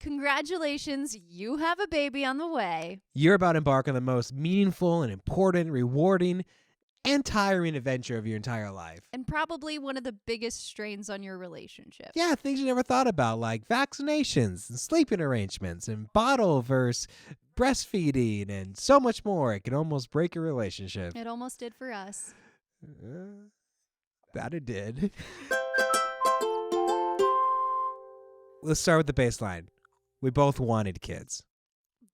Congratulations, you have a baby on the way. You're about to embark on the most meaningful and important, rewarding, and tiring adventure of your entire life. And probably one of the biggest strains on your relationship. Yeah, things you never thought about, like vaccinations and sleeping arrangements and bottle versus breastfeeding and so much more. It can almost break a relationship. It almost did for us. That it did. Let's start with the baseline. We both wanted kids.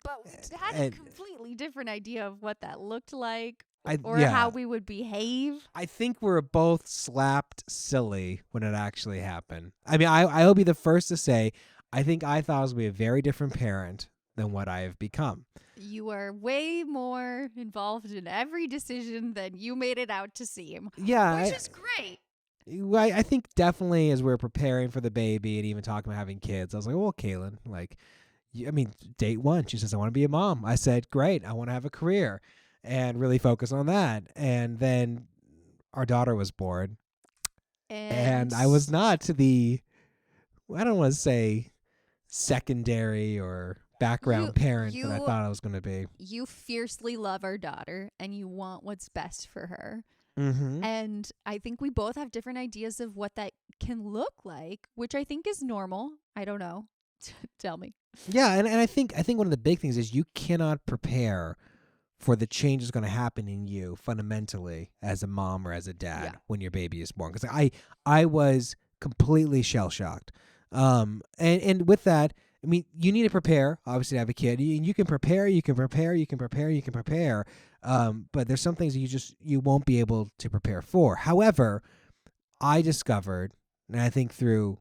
But we had a completely different idea of what that looked like or yeah. how we would behave. I think we were both slapped silly when it actually happened. I mean, I'll be the first to say, I think I thought I was going to be a very different parent than what I have become. You are way more involved in every decision than you made it out to seem. Yeah. Which is great. I think definitely as we were preparing for the baby and even talking about having kids, I was like, well, Kaylin, like, I mean, date one, she says, I want to be a mom. I said, great, I want to have a career and really focus on that. And then our daughter was born. And I was not the, I don't want to say secondary or background parent that I thought I was going to be. You fiercely love our daughter and you want what's best for her. Mm-hmm. And I think we both have different ideas of what that can look like, which I think is normal. I don't know. Tell me. Yeah, and I think one of the big things is you cannot prepare for the change that's going to happen in you fundamentally as a mom or as a dad when your baby is born. Because I was completely shell-shocked. And with that, I mean, you need to prepare, obviously, to have a kid. You can prepare, but there's some things that you won't be able to prepare for. However, I discovered, and I think through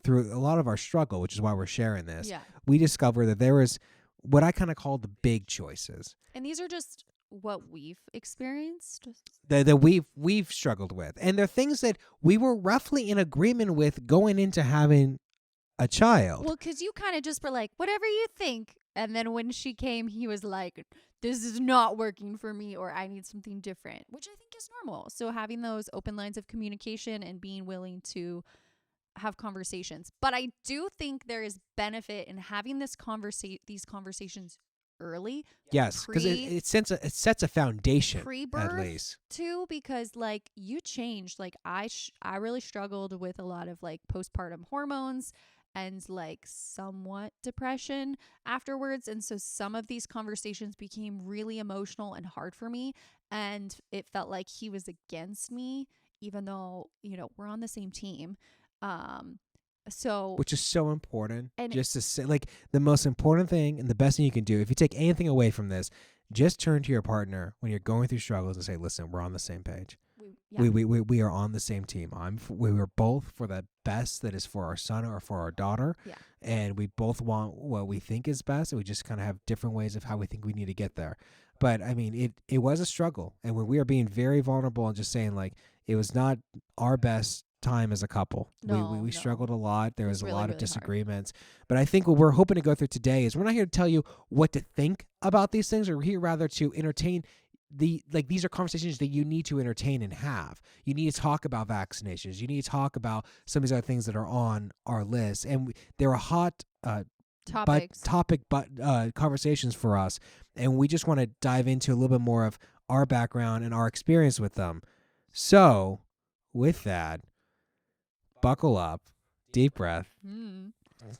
a lot of our struggle, which is why we're sharing this, we discovered that there was what I kind of call the big choices. And these are just what we've experienced. That we've struggled with. And they're things that we were roughly in agreement with going into having a child. Well, because you kind of just were like, whatever you think. And then when she came, he was like, this is not working for me, or I need something different, which I think is normal. So having those open lines of communication and being willing to have conversations. But I do think there is benefit in having these conversations early. Yes, because it sets a foundation pre-birth at least too, because like you changed. Like I really struggled with a lot of like postpartum hormones and like somewhat depression afterwards, and so some of these conversations became really emotional and hard for me, and it felt like he was against me even though, you know, we're on the same team. So which is so important, just to say, like, the most important thing and the best thing you can do, if you take anything away from this, just turn to your partner when you're going through struggles and say, listen, we're on the same page. We are on the same team. We were both for the best that is for our son or for our daughter. Yeah. And we both want what we think is best. And we just kind of have different ways of how we think we need to get there. But I mean, it was a struggle. And when we are being very vulnerable and just saying, like, it was not our best time as a couple. We struggled a lot. There was a lot of disagreements. Hard. But I think what we're hoping to go through today is we're not here to tell you what to think about these things. We're here rather to entertain these are conversations that you need to entertain and have. You need to talk about vaccinations. You need to talk about some of these other things that are on our list. And they're a hot conversations for us. And we just want to dive into a little bit more of our background and our experience with them. So with that, buckle up, deep breath.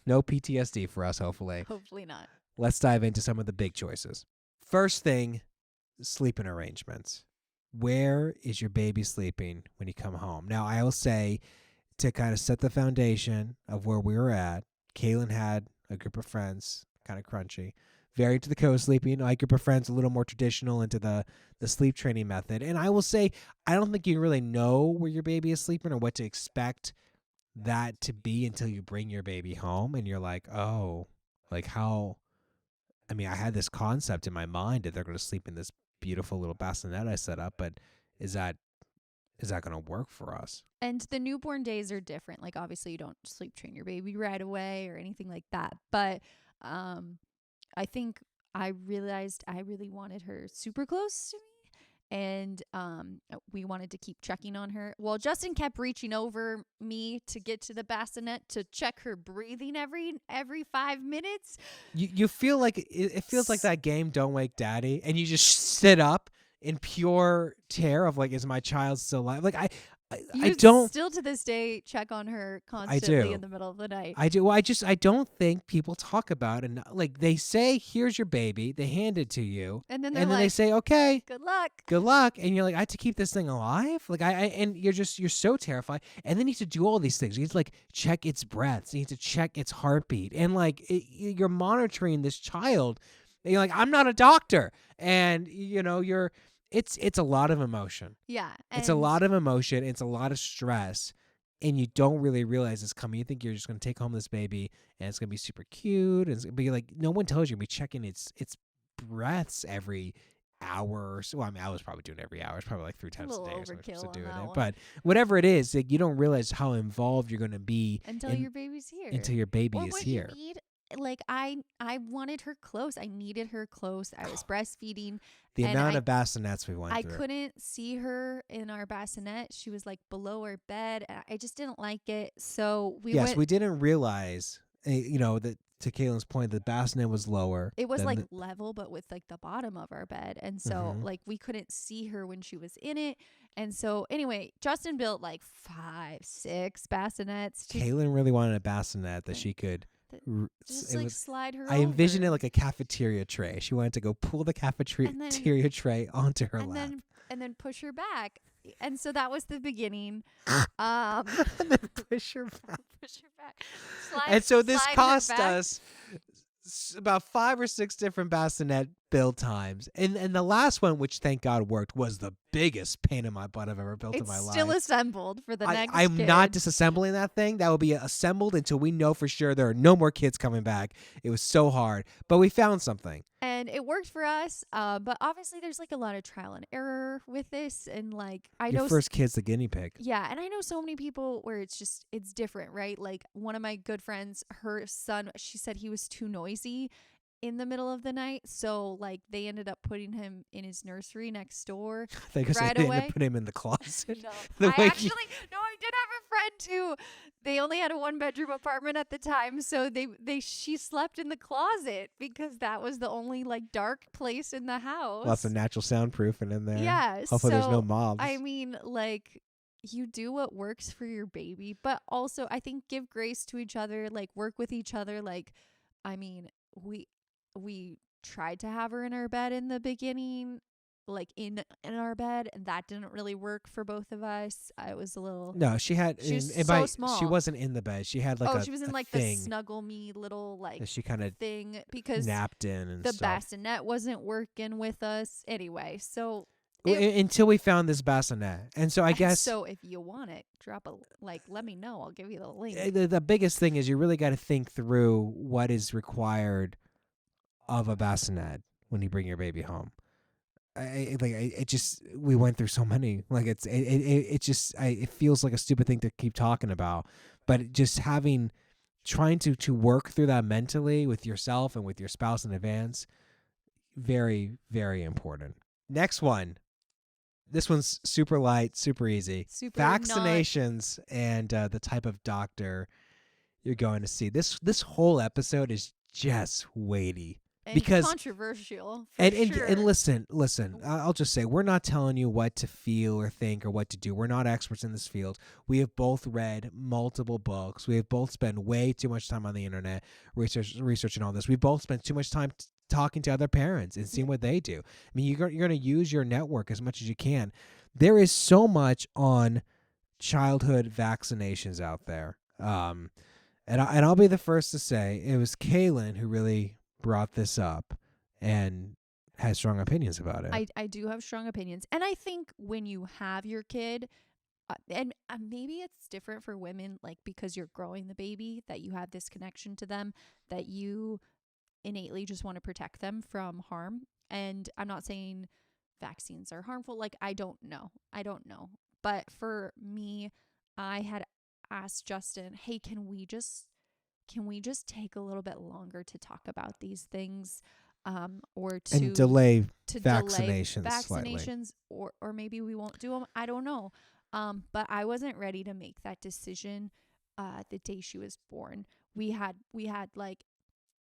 No PTSD for us, hopefully. Hopefully not. Let's dive into some of the big choices. First thing, sleeping arrangements. Where is your baby sleeping when you come home? Now, I will say, to kind of set the foundation of where we were at, Kaylin had a group of friends, kind of crunchy, very into the co-sleeping. My group of friends a little more traditional into the sleep training method. And I will say, I don't think you really know where your baby is sleeping or what to expect that to be until you bring your baby home and you're like, oh, like how, I mean, I had this concept in my mind that they're going to sleep in this beautiful little bassinet I set up, but is that going to work for us? And the newborn days are different. Like, obviously you don't sleep train your baby right away or anything like that. But I think I realized I really wanted her super close to me. and we wanted to keep checking on her. Well, Justin kept reaching over me to get to the bassinet to check her breathing every 5 minutes. You feel like it feels like that game Don't Wake Daddy, and you just sit up in pure terror of like, is my child still alive? Like I You don't. still to this day check on her I constantly do. in the middle of the night. I do. Well, I don't think people talk about, and like they say, here's your baby. They hand it to you, And then they're and then they like, say, okay, good luck. good luck. And you're like, I have to keep this thing alive. Like and you're so terrified. And then you need to do all these things. You need to like check its breaths. You need to check its heartbeat. And like you're monitoring this child. And you're like, I'm not a doctor. And it's a lot of emotion. Yeah. It's a lot of emotion. It's a lot of stress. And you don't really realize it's coming. You think you're just going to take home this baby and it's going to be super cute. But you're like, no one tells you. You're checking its breaths every hour or so. Well, I mean, I was probably doing it every hour. It's probably like 3 times a day or something overkill to do on with that it. one. But whatever it is, like, you don't realize how involved you're going to be until your baby's here. Until your baby or is what here. You need, like I wanted her close. I needed her close. I was breastfeeding. The amount of bassinets we went through. I couldn't see her in our bassinet. She was like below our bed. I just didn't like it. So we didn't realize, that to Caitlin's point, the bassinet was lower. It was like level, but with like the bottom of our bed. And so like we couldn't see her when she was in it. And so anyway, Justin built like 5, 6 bassinets. Caitlin really wanted a bassinet that she could just like slide her I envisioned over. it like a cafeteria tray. She wanted to go pull the cafeteria tray onto her lap. And then push her back. And so that was the beginning. And then push her back. Push her back. And so this cost us about 5 or 6 different bassinet build times. And the last one, which thank God worked, was the biggest pain in my butt I've ever built in my life. It's still assembled for the next I'm kid. not disassembling that thing. That will be assembled until we know for sure there are no more kids coming back. It was so hard. But we found something. And it worked for us. But obviously there's like a lot of trial and error with this. And like Your first kid's the guinea pig. Yeah. And I know so many people where it's different, right? Like one of my good friends, her son, she said he was too noisy in the middle of the night, so like they ended up putting him in his nursery next door They right ended away. up putting him in the closet. No, I did have a friend too. They only had a 1-bedroom apartment at the time, so she slept in the closet because that was the only like dark place in the house. Lots of natural soundproofing in there. Yeah, hopefully there's no mobs. I mean, like, you do what works for your baby, but also I think give grace to each other, like work with each other. Like, I mean, we tried to have her in our bed in the beginning, like in our bed, and that didn't really work for both of us. I was a little she was so small. She wasn't in the bed. She had like she was in like thing the snuggle me little like that she kind of thing because napped in and the stuff. bassinet wasn't working with us anyway. So until we found this bassinet. And so I guess so if you want it, let me know. I'll give you the link. The biggest thing is you really got to think through what is required of a bassinet when you bring your baby home. We went through so many. Like it feels like a stupid thing to keep talking about, but just trying to work through that mentally with yourself and with your spouse in advance, very, very important. Next one. This one's super light, super easy. Vaccinations and the type of doctor you're going to see. This whole episode is just weighty. And because controversial. And listen, I'll just say, we're not telling you what to feel or think or what to do. We're not experts in this field. We have both read multiple books. We have both spent way too much time on the internet researching all this. We both spent too much time talking to other parents and seeing what they do. I mean, you're going to use your network as much as you can. There is so much on childhood vaccinations out there. And I'll be the first to say it was Kaylin who really brought this up and has strong opinions about it. I do have strong opinions. And I think when you have your kid, and maybe it's different for women, like because you're growing the baby, that you have this connection to them, that you innately just want to protect them from harm. And I'm not saying vaccines are harmful. Like, I don't know. But for me, I had asked Justin, hey, can we just take a little bit longer to talk about these things? or And to delay delay vaccinations slightly. vaccinations, or maybe we won't do them. I don't know. But I wasn't ready to make that decision the day she was born. We had like,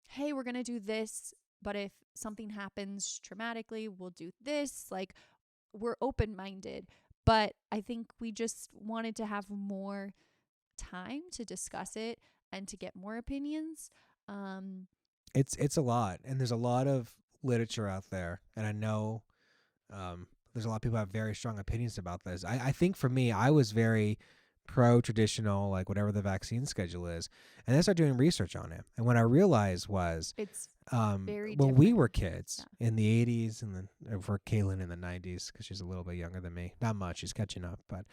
hey, we're going to do this, but if something happens traumatically, we'll do this. Like, we're open-minded, but I think we just wanted to have more time to discuss it and to get more opinions. Um It's a lot, and there's a lot of literature out there, and I know there's a lot of people who have very strong opinions about this. I think for me, I was very pro traditional, like whatever the vaccine schedule is, and then I started doing research on it. And what I realized was, it's very when we different. were Yeah. kids in the 80s, and then for Kaylin in the 90s, because she's a little bit younger than me, not much, she's catching up, but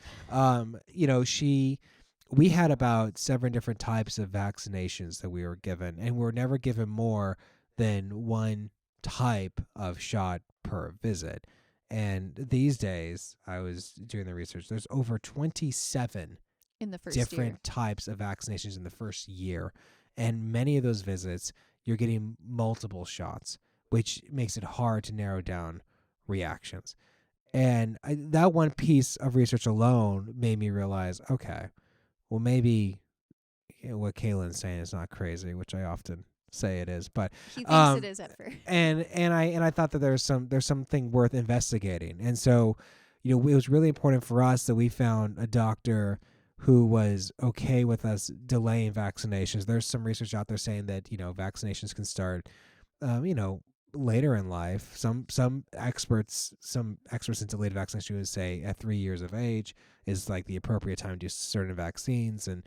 we had about 7 different types of vaccinations that we were given, and we were never given more than one type of shot per visit. And these days, I was doing the research, there's over 27 In the first year. different types of vaccinations in the first year. And many of those visits, you're getting multiple shots, which makes it hard to narrow down reactions. And that one piece of research alone made me realize, okay, well, maybe what Kaylin's saying is not crazy, which I often say it is, but He thinks it is at first. and I thought that there's something worth investigating. And so, it was really important for us that we found a doctor who was okay with us delaying vaccinations. There's some research out there saying that vaccinations can start um, you know, later in life. Some experts in delayed vaccination would say at 3 years of age is like the appropriate time to do certain vaccines, and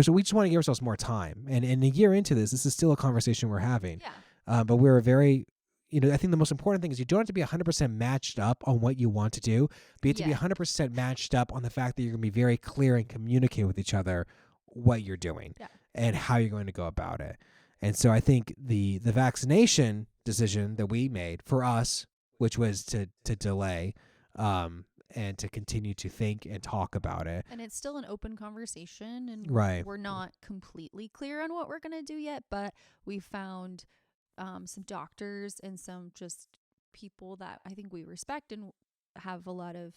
so we just want to give ourselves more time. And a year into this is still a conversation we're having. Yeah. But we're very, I think the most important thing is you don't have to be 100% matched up on what you want to do, but you have to be Yeah. 100% matched up on the fact that you're going to be very clear and communicate with each other what you're doing Yeah. and how you're going to go about it. And so I think the vaccination decision that we made for us, which was to delay, and to continue to think and talk about it. And it's still an open conversation, and Right. we're not completely clear on what we're going to do yet, but we found some doctors and some just people that I think we respect and have a lot of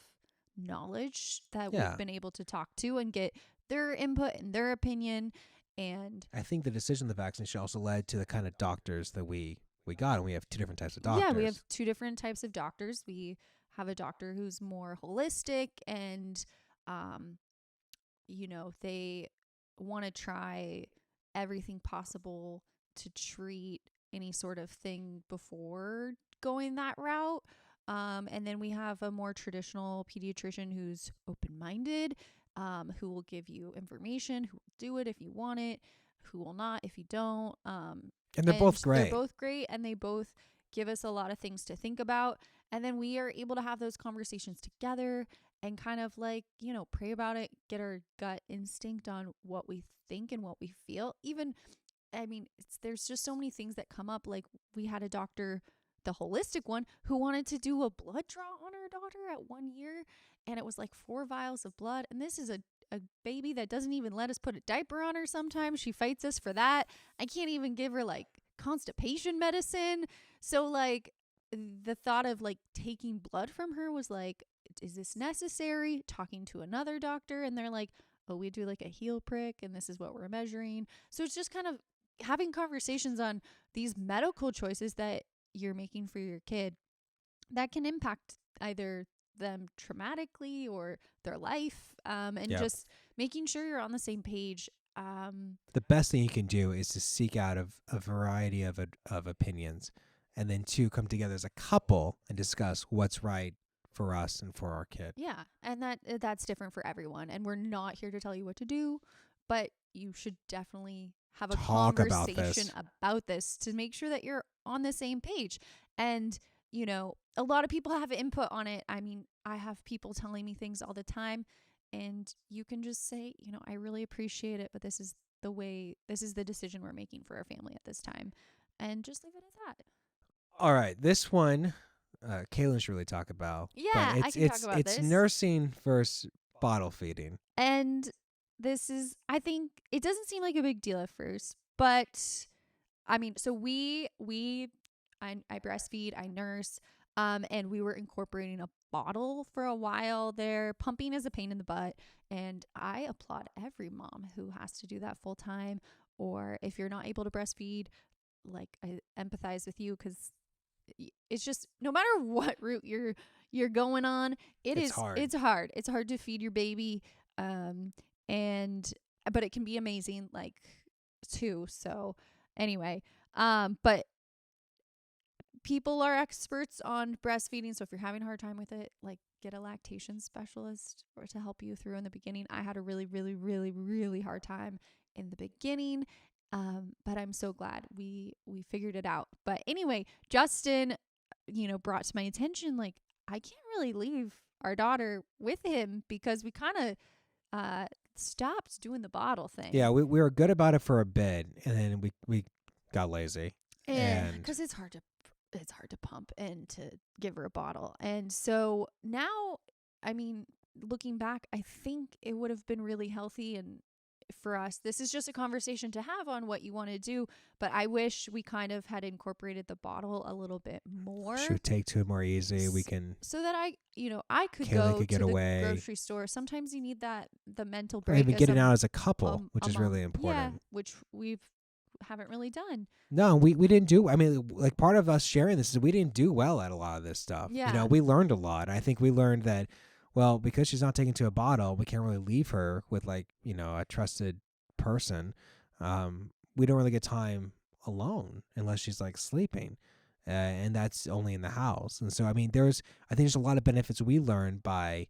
knowledge that Yeah. we've been able to talk to and get their input and their opinion. And I think the decision of the vaccination also led to the kind of doctors that we got, and we have 2 different types of doctors. yeah, we have 2 different types of doctors. We have a doctor who's more holistic and um they want to try everything possible to treat any sort of thing before going that route. And then we have a more traditional pediatrician who's open minded, who will give you information, who will do it if you want it, who will not if you don't. And they're both They're great. both great, and they both give us a lot of things to think about. And then we are able to have those conversations together and kind of like, pray about it, get our gut instinct on what we think and what we feel. Even, I mean, there's just so many things that come up. Like, we had a doctor, the holistic one, who wanted to do a blood draw on our daughter at 1 year. And it was like 4 vials of blood. And this is a baby that doesn't even let us put a diaper on her sometimes. She fights us for that. I can't even give her like constipation medicine. So, like, the thought of like taking blood from her was like, is this necessary? Talking to another doctor, and they're like, oh, we do like a heel prick, and this is what we're measuring. So it's just kind of having conversations on these medical choices that you're making for your kid that can impact either them traumatically or their life, and Yep. just making sure you're on the same page. The best thing you can do is to seek out a variety of opinions, and then 2 come together as a couple and discuss what's right for us and for our kid. Yeah, and that's different for everyone, and we're not here to tell you what to do, but you should definitely have a Talk about conversation this. about this to make sure that you're on the same page. And a lot of people have input on it. I mean, I have people telling me things all the time, and you can just say, I really appreciate it, but this is the decision we're making for our family at this time, and just leave it at that. All right, this one, Kaylin should really talk about. But Yeah, I can talk about it's this. nursing versus bottle feeding. And this is, I think, it doesn't seem like a big deal at first, but I mean, so we I breastfeed, I nurse, and we were incorporating a bottle for a while there. Pumping is a pain in the butt, and I applaud every mom who has to do that full time. Or if you're not able to breastfeed, like I empathize with you because it's just no matter what route you're going on, It's hard. it's hard. It's hard to feed your baby, um, and but it can be amazing, like too. So anyway, but people are experts on breastfeeding. So if you're having a hard time with it, like get a lactation specialist or to help you through in the beginning. I had a really, really, really, really hard time in the beginning. But I'm so glad we figured it out. But anyway, Justin, brought to my attention, like, I can't really leave our daughter with him because we kind of stopped doing the bottle thing. Yeah, we were good about it for a bit, and then we got lazy. And because it's hard to pump and to give her a bottle. And so now, I mean, looking back, I think it would have been really healthy. And for us, this is just a conversation to have on what you want to do. But I wish we kind of had incorporated the bottle a little bit more. Should take to it more easy. We can so that I could Kayla go could get to away. the grocery store. Sometimes you need the mental or break. even getting out as a couple, which is really Yeah, important. which haven't really done. No, we didn't do. I mean, like part of us sharing this is we didn't do well at a lot of this stuff. Yeah. We learned a lot. I think we learned that, well, because she's not taken to a bottle, we can't really leave her with like, a trusted person. We don't really get time alone unless she's like sleeping. And that's only in the house. And so, I mean, I think there's a lot of benefits we learned by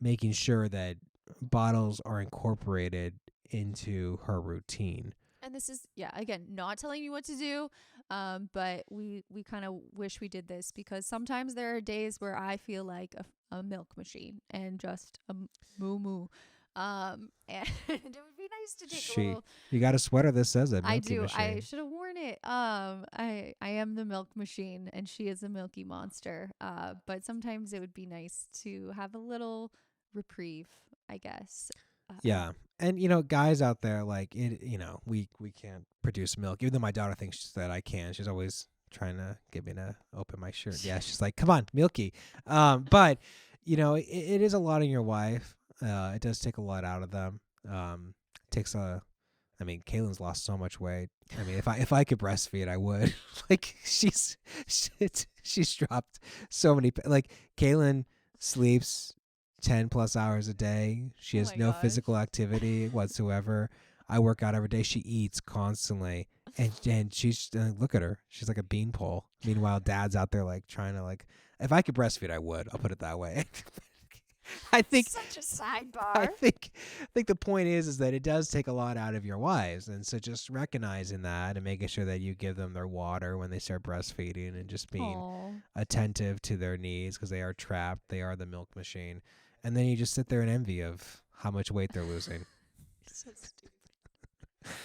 making sure that bottles are incorporated into her routine. And this is, again, not telling you what to do, but we kind of wish we did this because sometimes there are days where I feel like a milk machine and just a moo. And it would be nice to take a little. You got a sweater that says that. I do. Machine. I should have worn it. I am the milk machine and she is a milky monster. But sometimes it would be nice to have a little reprieve, I guess. Yeah. And, guys out there, like, we can't produce milk. Even though my daughter thinks that I can. She's always trying to get me to open my shirt. Yeah, she's like, come on, milky. But, it is a lot on your wife. It does take a lot out of them. Kaylin's lost so much weight. I mean, if I could breastfeed, I would. Like, she's dropped so many. Like, Kaylin sleeps 10 plus hours a day. She has no physical activity whatsoever. I work out every day. She eats constantly. And she's, look at her. She's like a beanpole. Meanwhile, Dad's out there like trying to like, if I could breastfeed, I would. I'll put it that way. I think such a sidebar. I think the point is that it does take a lot out of your wives. And so just recognizing that and making sure that you give them their water when they start breastfeeding and just being attentive to their needs because they are trapped. They are the milk machine. And then you just sit there in envy of how much weight they're losing. So stupid.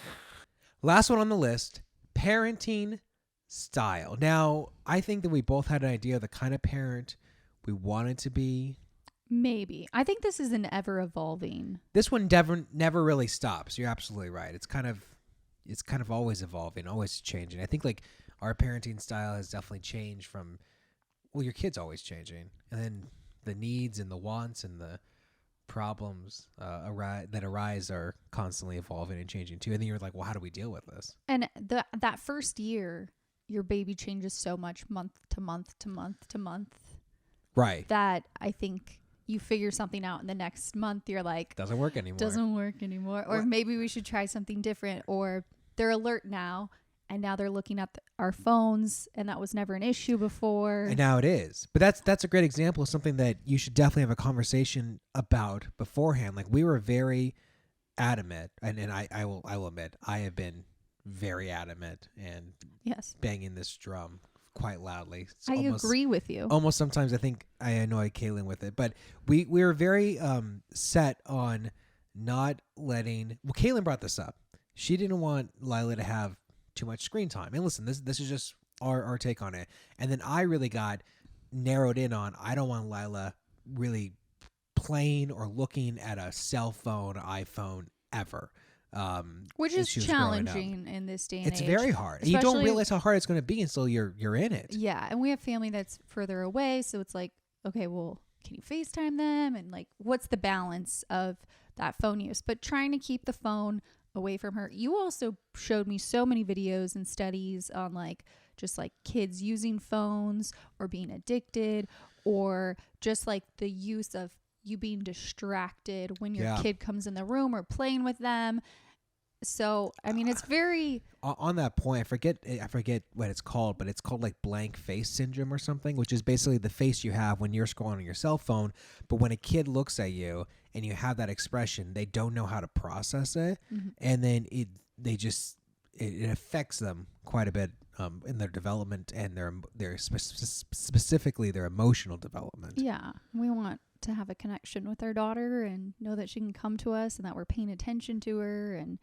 Last one on the list, parenting style. Now, I think that we both had an idea of the kind of parent we wanted to be. Maybe. I think this is an ever evolving. This one never really stops. You're absolutely right. It's kind of always evolving, always changing. I think like our parenting style has definitely changed from, well, your kid's always changing. And then the needs and the wants and the problems that arise are constantly evolving and changing too. And then you're like, well, how do we deal with this? And that first year, your baby changes so much month to month to month to month. Right. That I think you figure something out and the next month you're like, doesn't work anymore. Or maybe we should try something different. Or they're alert now. And now they're looking at our phones, and that was never an issue before. And now it is. But that's a great example of something that you should definitely have a conversation about beforehand. Like we were very adamant, and I will admit, I have been very adamant and banging this drum quite loudly. I agree with you. Almost sometimes I think I annoy Kaylin with it. But we were very set on not letting... Well, Kaylin brought this up. She didn't want Lila to have too much screen time. And listen, this is just our take on it. And then I really got narrowed in on, I don't want Lila really playing or looking at a cell phone, iPhone ever. Which as is she was growing up. challenging in this day and It's age. very hard. You don't Especially- realize how hard it's going to be until you're in it. Yeah, and we have family that's further away, so it's like, okay, well, can you FaceTime them? And like, what's the balance of that phone use? But trying to keep the phone away from her. You also showed me so many videos and studies on like just like kids using phones or being addicted, or just like the use of you being distracted when your kid comes in the room or playing with them. So, I mean, it's very... On that point, I forget what it's called, but it's called like blank face syndrome or something, which is basically the face you have when you're scrolling on your cell phone. But when a kid looks at you and you have that expression, they don't know how to process it. Mm-hmm. And then it affects them quite a bit in their development and their specifically their emotional development. Yeah. We want to have a connection with our daughter and know that she can come to us and that we're paying attention to her. And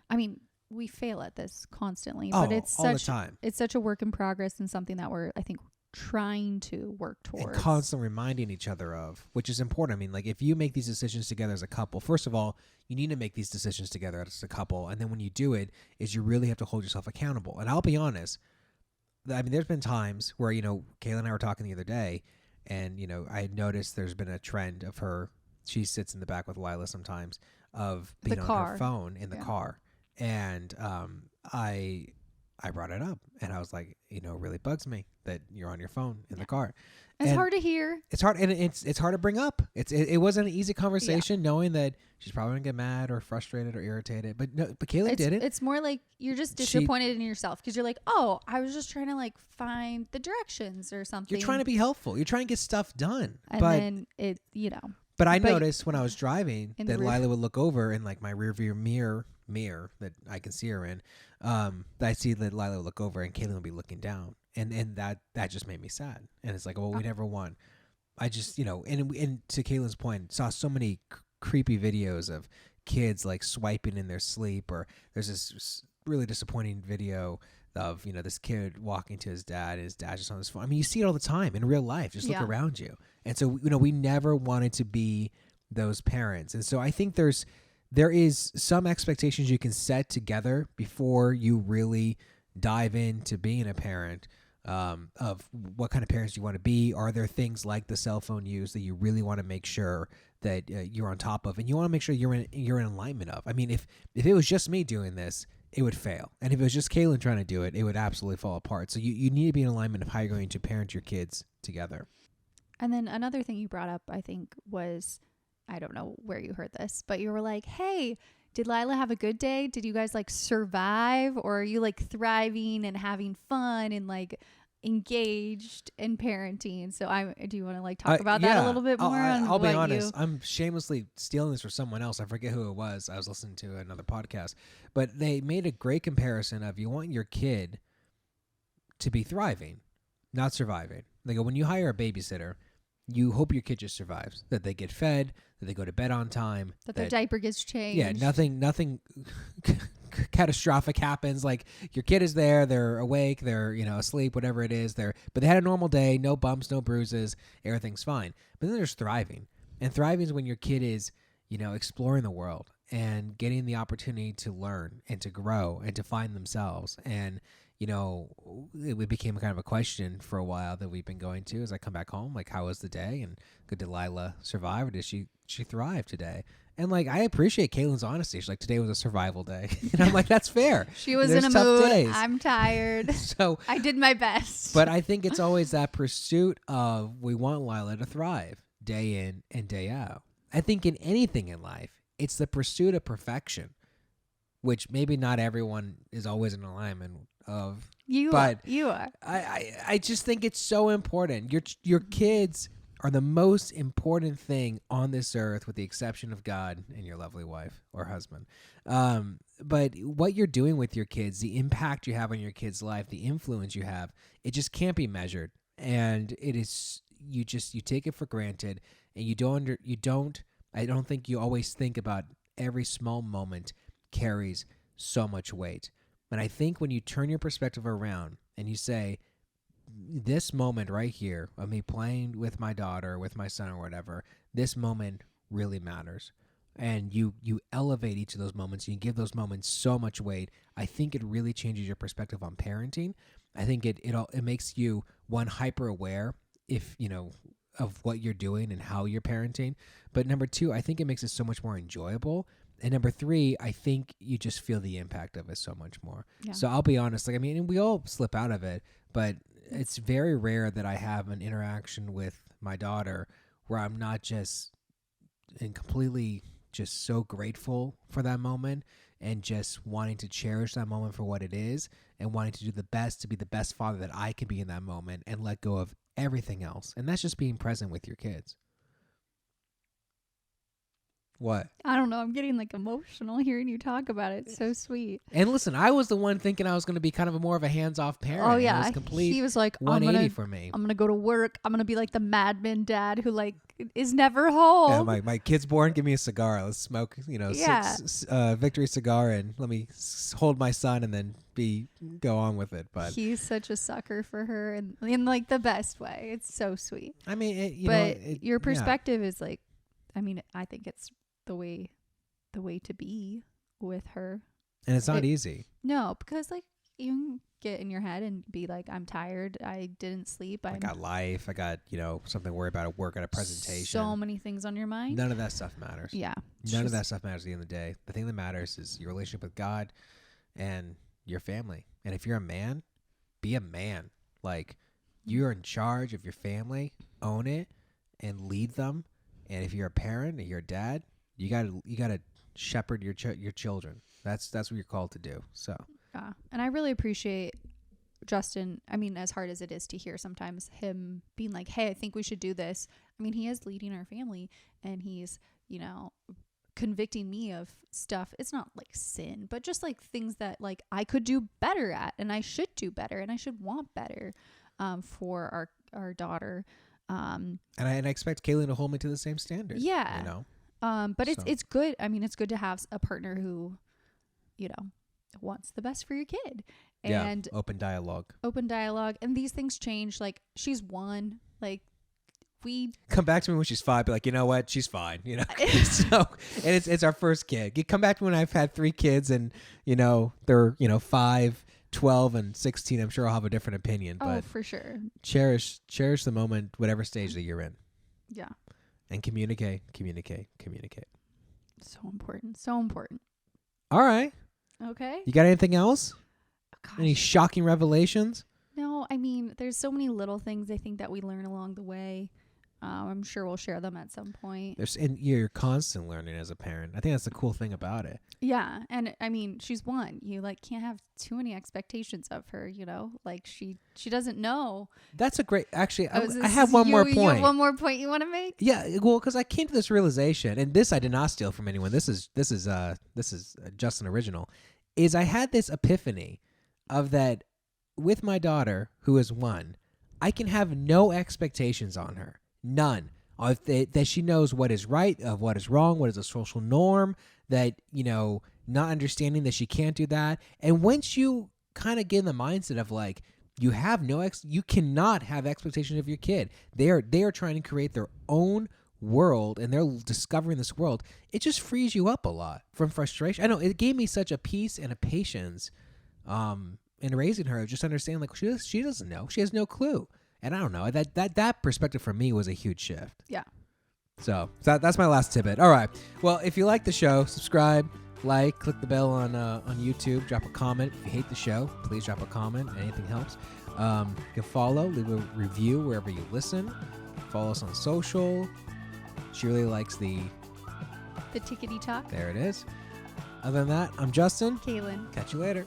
I mean, we fail at this constantly, but it's all the time. It's such a work in progress and something that we're, I think, trying to work towards. And constantly reminding each other of, which is important. I mean, like if you make these decisions together as a couple, first of all, you need to make these decisions together as a couple. And then when you do it, is you really have to hold yourself accountable. And I'll be honest, I mean, there's been times where, Kayla and I were talking the other day, and, I had noticed there's been a trend of her. She sits in the back with Lila sometimes, of being on her phone in the car. And I brought it up, and I was like, it really bugs me that you're on your phone in the car. It's hard to hear. It's hard, and it's hard to bring up. It wasn't an easy conversation, knowing that she's probably gonna get mad or frustrated or irritated. But Kayla did it. It's more like you're just disappointed in yourself because you're like, oh, I was just trying to like find the directions or something. You're trying to be helpful. You're trying to get stuff done. And then it, But I noticed when I was driving that Lila would look over in like my rearview mirror that I can see her in. That I see that Lila would look over and Kayla would be looking down, and that just made me sad. And it's like, well, we never won. I just and to Kayla's point, saw so many creepy videos of kids like swiping in their sleep, or there's this really disappointing video of this kid walking to his dad, and his dad just on his phone. I mean, you see it all the time in real life. Just look around you. And so we never wanted to be those parents. And so I think there is some expectations you can set together before you really dive into being a parent, of what kind of parents you want to be. Are there things like the cell phone use that you really want to make sure that you're on top of, and you want to make sure you're in alignment of? I mean, if it was just me doing this, it would fail. And if it was just Kaylin trying to do it, it would absolutely fall apart. So you need to be in alignment of how you're going to parent your kids together. And then another thing you brought up, I think, was, I don't know where you heard this, but you were like, hey, did Lila have a good day? Did you guys like survive? Or are you like thriving and having fun and like engaged in parenting? So do you want to like talk about that a little bit more? I'll be honest. I'm shamelessly stealing this from someone else. I forget who it was. I was listening to another podcast, but they made a great comparison of, you want your kid to be thriving, not surviving. They go, when you hire a babysitter, you hope your kid just survives, that they get fed, that they go to bed on time, that their diaper gets changed. Yeah, nothing catastrophic happens. Like, your kid is there, they're awake, they're asleep, whatever it is. But they had a normal day, no bumps, no bruises, everything's fine. But then there's thriving, and thriving is when your kid is exploring the world and getting the opportunity to learn and to grow and to find themselves. And it became kind of a question for a while that we've been going to as I come back home, like, how was the day? And did Delilah survive, or did she thrive today? And like, I appreciate Kaylin's honesty. She's like, today was a survival day. And I'm like, that's fair. She was in a mood. Days. I'm tired. So I did my best. But I think it's always that pursuit of, we want Lila to thrive day in and day out. I think in anything in life, it's the pursuit of perfection, which maybe not everyone is always in alignment of. You are. I just think it's so important. Your kids are the most important thing on this earth, with the exception of God and your lovely wife or husband. But what you're doing with your kids, the impact you have on your kids' life, the influence you have, it just can't be measured. And it is, you take it for granted, and I don't think you always think about every small moment carries so much weight. And I think when you turn your perspective around and you say, this moment right here of me playing with my daughter, with my son or whatever, this moment really matters. and you elevate each of those moments, you give those moments so much weight, I think it really changes your perspective on parenting. I think it makes you, one, hyper aware of what you're doing and how you're parenting. But number two, I think it makes it so much more enjoyable. And number three, I think you just feel the impact of it so much more. Yeah. So I'll be honest, and we all slip out of it, but it's very rare that I have an interaction with my daughter where I'm not just and completely just so grateful for that moment and just wanting to cherish that moment for what it is and wanting to do the best to be the best father that I can be in that moment and let go of everything else. And that's just being present with your kids. What? I don't know. I'm getting like emotional hearing you talk about it. It's so sweet. And listen, I was the one thinking I was going to be kind of more of a hands-off parent. Oh yeah, it was complete. He was like, 180 for me. I'm gonna go to work. I'm gonna be like the Mad Men dad who like is never home. Yeah, my kid's born. Give me a cigar. Let's smoke. Victory cigar, and let me hold my son, and then go on with it. But he's such a sucker for her, and in like the best way. It's so sweet. I mean, your perspective is like, I mean, I think it's the way to be with her. And it's not easy. No, because like you can get in your head and be like, I'm tired. I didn't sleep. I got life. I got, something to worry about at work, at a presentation. So many things on your mind. None of that stuff matters. Yeah. None of that stuff matters at the end of the day. The thing that matters is your relationship with God and your family. And if you're a man, be a man. Like, you're in charge of your family. Own it and lead them. And if you're a parent and you're a dad, you gotta shepherd your children. That's what you're called to do. So yeah, and I really appreciate Justin. I mean, as hard as it is to hear sometimes, him being like, "Hey, I think we should do this." I mean, he is leading our family, and he's convicting me of stuff. It's not like sin, but just like things that like I could do better at, and I should do better, and I should want better for our daughter. And I expect Kaylin to hold me to the same standard. Yeah. But it's good. I mean, it's good to have a partner who, wants the best for your kid. And open dialogue. And these things change. Like, she's one. Like, we come back to me when she's 5. Be like, you know what? She's fine. So, and it's our first kid. You come back to me when I've had 3 kids, and they're 5, 12, and 16. I'm sure I'll have a different opinion. But for sure. Cherish the moment, whatever stage that you're in. Yeah. And communicate. So important. All right. Okay. You got anything else? Oh, gosh. Any shocking revelations? No, I mean, there's so many little things I think that we learn along the way. I'm sure we'll share them at some point. And you're constant learning as a parent. I think that's the cool thing about it. Yeah. And I mean, she's one. You can't have too many expectations of her, like she doesn't know. That's a great, actually, I have one more point. You have one more point you want to make? Yeah. Well, because I came to this realization, and this I did not steal from anyone. This is just an original. Is I had this epiphany of that with my daughter, who is 1, I can have no expectations on her. None. That she knows what is right, of what is wrong, what is a social norm, that, not understanding that she can't do that. And once you kind of get in the mindset of like, you have you cannot have expectations of your kid. They are trying to create their own world, and they're discovering this world. It just frees you up a lot from frustration. I know it gave me such a peace and a patience, in raising her, just understanding like she doesn't know. She has no clue. And I don't know, that perspective for me was a huge shift. Yeah. So that's my last tidbit. All right. Well, if you like the show, subscribe, like, click the bell on YouTube, drop a comment. If you hate the show, please drop a comment. Anything helps. You can follow, leave a review wherever you listen. Follow us on social. She really likes the tickety talk. There it is. Other than that, I'm Justin. Kaylin. Catch you later.